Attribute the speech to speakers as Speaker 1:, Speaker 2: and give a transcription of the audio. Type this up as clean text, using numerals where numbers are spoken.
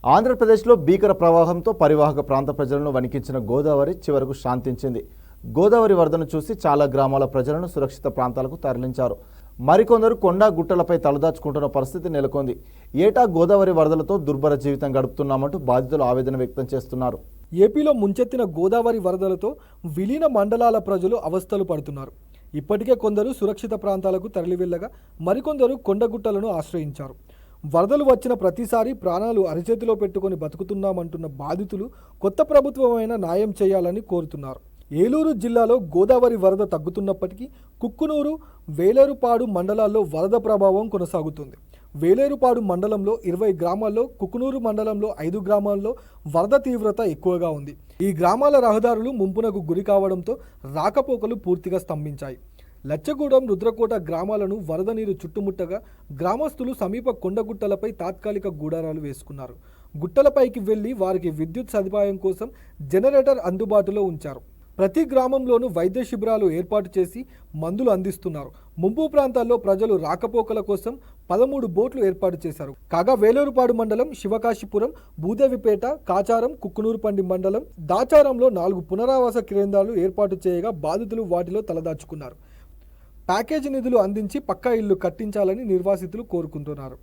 Speaker 1: ఆంధ్రప్రదేశ్లో భీకర ప్రవాహంతో పరివాహక ప్రాంత ప్రజలను వణికించిన గోదావరి చివరకు శాంతించింది. గోదావరి వరదను చూసి చాలా గ్రామాల ప్రజలను సురక్షిత ప్రాంతాలకు తరలించారు. మరికొందరు కొండ గుట్టలపై తలదాచుకుంటున్న పరిస్థితి నెలకొంది. ఏటా గోదావరి వరదలతో దుర్భర జీవితం గడుపుతున్నామంటూ బాధితులు ఆవేదన వ్యక్తం చేస్తున్నారు.
Speaker 2: ఏపీలో ముంచెత్తిన గోదావరి వరదలతో విలీన మండలాల ప్రజలు అవస్థలు పడుతున్నారు. ఇప్పటికే కొందరు సురక్షిత ప్రాంతాలకు తరలివెళ్లగా మరికొందరు కొండగుట్టలను ఆశ్రయించారు. వరదలు వచ్చిన ప్రతిసారి ప్రాణాలు అరిచేతిలో పెట్టుకొని బతుకుతున్నామంటున్న బాధితులు కొత్త ప్రభుత్వమైన న్యాయం చేయాలని కోరుతున్నారు. ఏలూరు జిల్లాలో గోదావరి వరద తగ్గుతున్నప్పటికీ కుక్కునూరు, వేలేరుపాడు మండలాల్లో వరద ప్రభావం కొనసాగుతుంది. వేలేరుపాడు మండలంలో 20 గ్రామాల్లో, కుక్కునూరు మండలంలో 5 గ్రామాల్లో వరద తీవ్రత ఎక్కువగా ఉంది. ఈ గ్రామాల రహదారులు ముంపునకు గురి కావడంతో రాకపోకలు పూర్తిగా స్తంభించాయి. లచ్చగూడెం, రుద్రకోట గ్రామాలను వరద నీరు చుట్టుముట్టగా గ్రామస్తులు సమీప కొండగుట్టలపై తాత్కాలిక గూడారాలు వేసుకున్నారు. గుట్టలపైకి వెళ్లి వారికి విద్యుత్ సదుపాయం కోసం జనరేటర్ అందుబాటులో ఉంచారు. ప్రతి గ్రామంలోనూ వైద్య శిబిరాలు ఏర్పాటు చేసి మందులు అందిస్తున్నారు. ముంపు ప్రాంతాల్లో ప్రజలు రాకపోకల కోసం 13 బోట్లు ఏర్పాటు చేశారు. కాగా వేలేరుపాడు మండలం, శివకాశీపురం, భూదేవిపేట, కాచారం, కుక్కునూరుపండి మండలం, దాచారంలో 4 పునరావాస కేంద్రాలు ఏర్పాటు చేయగా బాధితులు వాటిలో తలదాచుకున్నారు. ప్యాకేజీ నిధులు అందించి పక్కా ఇళ్లు కట్టించాలని నిర్వాసితులు కోరుకుంటున్నారు.